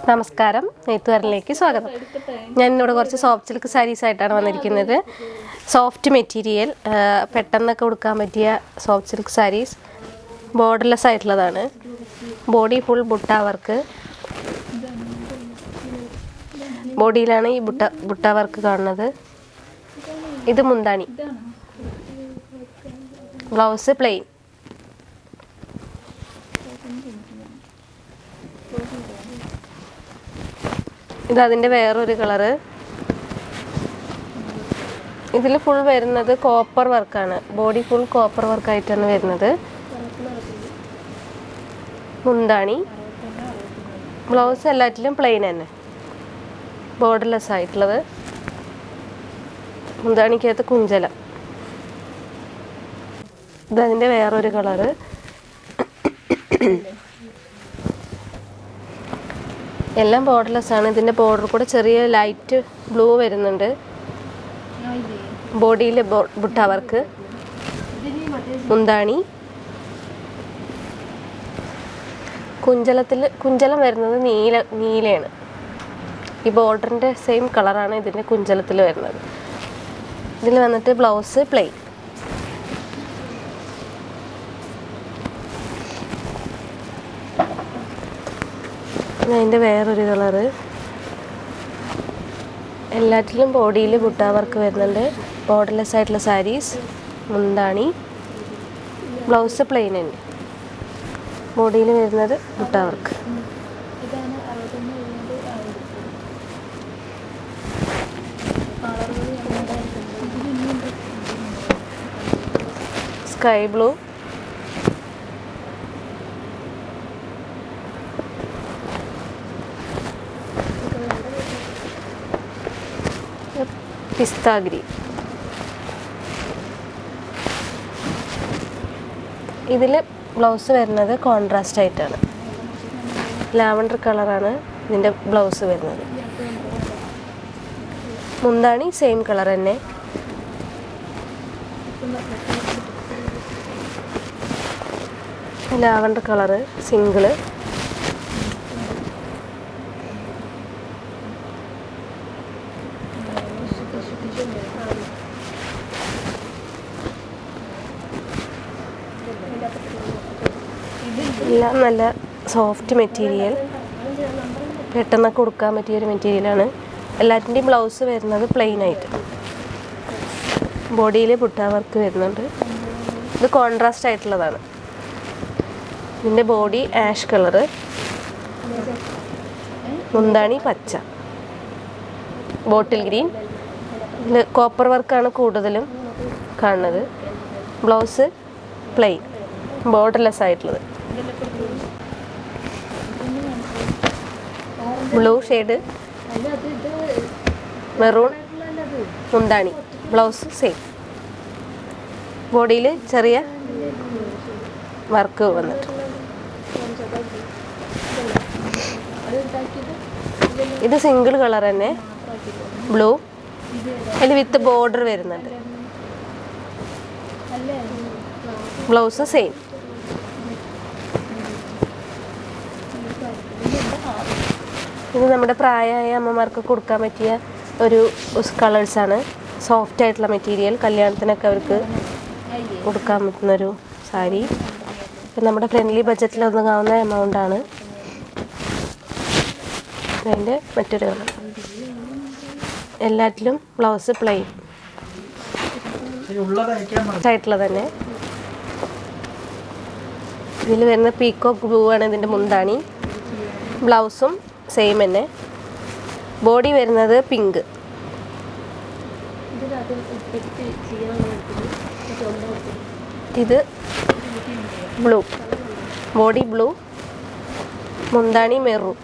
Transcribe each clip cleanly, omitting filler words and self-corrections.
നമസ്കാരം, നെയ്ത്തുകാരനിലേക്ക് സ്വാഗതം. ഞാൻ ഇന്നിവിടെ കുറച്ച് സോഫ്റ്റ് സിൽക്ക് സാരീസ് ആയിട്ടാണ് വന്നിരിക്കുന്നത്. സോഫ്റ്റ് മെറ്റീരിയൽ, പെട്ടെന്നൊക്കെ കൊടുക്കാൻ പറ്റിയ സോഫ്റ്റ് സിൽക്ക് സാരീസ്. ബോർഡർലെസ് ആയിട്ടുള്ളതാണ്. Body full butta work. ബോഡിയിലാണ് ഈ ബുട്ട വർക്ക് കാണുന്നത്. ഇത് മുന്താണി. Blouse plain. ഇതതിൻ്റെ വേറൊരു കളറ്. ഇതിൽ ഫുൾ വരുന്നത് കോപ്പർ വർക്കാണ്. ബോഡി ഫുൾ കോപ്പർ വർക്കായിട്ടാണ് വരുന്നത്. മുന്താണി. ബ്ലൗസ് എല്ലാറ്റിലും പ്ലെയിൻ തന്നെ, ബോർഡർലെസ് ആയിട്ടുള്ളത്. മുന്താണിക്കകത്ത് കുഞ്ചലം. ഇതതിൻ്റെ വേറൊരു കളറ്. എല്ലാം ബോർഡർലെസ് ആണ്. ഇതിൻ്റെ ബോർഡർ കൂടെ ചെറിയ ലൈറ്റ് ബ്ലൂ വരുന്നുണ്ട്. ബോഡിയിൽ ബുട്ട വർക്ക്. മുന്താണി. കുഞ്ചലം വരുന്നത് നീലയാണ്. ഈ ബോർഡറിൻ്റെ സെയിം കളറാണ് ഇതിൻ്റെ കുഞ്ചലത്തിൽ വരുന്നത്. ഇതിൽ വന്നിട്ട് ബ്ലൗസ് പ്ലെയിൻ. അതിൻ്റെ വേറൊരു കളറ്. എല്ലാറ്റിലും ബോഡിയിൽ ബുട്ട വർക്ക് വരുന്നുണ്ട്. ബോർഡർലെസ് ആയിട്ടുള്ള സാരീസ്. മുന്താണി. ബ്ലൗസ് പ്ലെയിൻ ഉണ്ട്. ബോഡിയിൽ വരുന്നത് butta work. Sky blue. Pista green. ഇതിൽ ബ്ലൗസ് വരുന്നത് കോൺട്രാസ്റ്റ് ആയിട്ടാണ്. ലാവൻഡർ കളറാണ് ഇതിൻ്റെ ബ്ലൗസ് വരുന്നത്. മുന്താണി സെയിം കളർ തന്നെ. Lavender colour single. എല്ലാം നല്ല സോഫ്റ്റ് മെറ്റീരിയൽ, പെട്ടെന്നൊക്കെ കൊടുക്കാൻ പറ്റിയൊരു മെറ്റീരിയലാണ്. എല്ലാറ്റിൻ്റെയും ബ്ലൗസ് വരുന്നത് പ്ലെയിൻ ആയിട്ട്. ബോഡിയിൽ ബുട്ട വർക്ക് വരുന്നുണ്ട്. ഇത് കോൺട്രാസ്റ്റ് ആയിട്ടുള്ളതാണ്. ഇതിൻ്റെ ബോഡി ആഷ് കളറ്. മുന്താണി പച്ച, ബോട്ടിൽ ഗ്രീൻ. ഇതിൽ കോപ്പർ വർക്കാണ് കൂടുതലും കാണുന്നത്. ബ്ലൗസ് പ്ലെയിൻ, ബോർഡർലെസ് ആയിട്ടുള്ളത്. Blue shade, maroon. മുന്താണി. Blouse same. ബോഡിയിൽ ചെറിയ വർക്ക് വന്നിട്ട്. ഇത് സിംഗിൾ കളർ തന്നെ, ബ്ലൂ. അതിൽ വിത്ത് ബോർഡർ വരുന്നുണ്ട്. Blouse same. ഇത് നമ്മുടെ പ്രായമായ അമ്മമാർക്ക് കൊടുക്കാൻ പറ്റിയ ഒരു കളേഴ്സാണ്. സോഫ്റ്റ് ആയിട്ടുള്ള മെറ്റീരിയൽ. കല്യാണത്തിനൊക്കെ അവർക്ക് കൊടുക്കാൻ പറ്റുന്നൊരു സാരി. നമ്മുടെ ഫ്രണ്ട്ലി ബഡ്ജറ്റിൽ ഒതുങ്ങാവുന്ന എമൗണ്ടാണ്. അതിൻ്റെ മറ്റൊരു കളർ. എല്ലാറ്റിലും ബ്ലൗസ് പ്ലെയിൻ ആയിട്ടുള്ളത് തന്നെ. ഇതിൽ വരുന്ന പീക്കോക്ക് ബ്ലൂ ആണ് ഇതിൻ്റെ മുന്താണി. ബ്ലൗസും സെയിം തന്നെ. ബോഡി വരുന്നത് പിങ്ക്. ഇത് ബ്ലൂ. Body blue. മുന്താണി മെറൂൺ.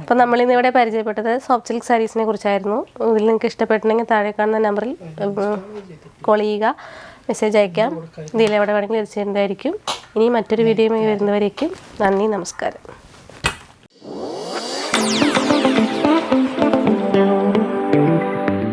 അപ്പോൾ നമ്മളിന്ന് ഇവിടെ പരിചയപ്പെട്ടത് സോഫ്റ്റ് സിൽക്ക് സാരീസിനെ കുറിച്ചായിരുന്നു. ഇതിൽ നിങ്ങൾക്ക് ഇഷ്ടപ്പെട്ടിട്ടുണ്ടെങ്കിൽ താഴെ കാണുന്ന നമ്പറിൽ കോൾ ചെയ്യുക, മെസ്സേജ് അയക്കാം. ഇതിൽ എവിടെ വേണമെങ്കിലും എത്തിച്ചേരുന്നതായിരിക്കും. ഇനി മറ്റൊരു വീഡിയോയുമായി വരുന്നവരേക്കും നന്ദി, നമസ്കാരം.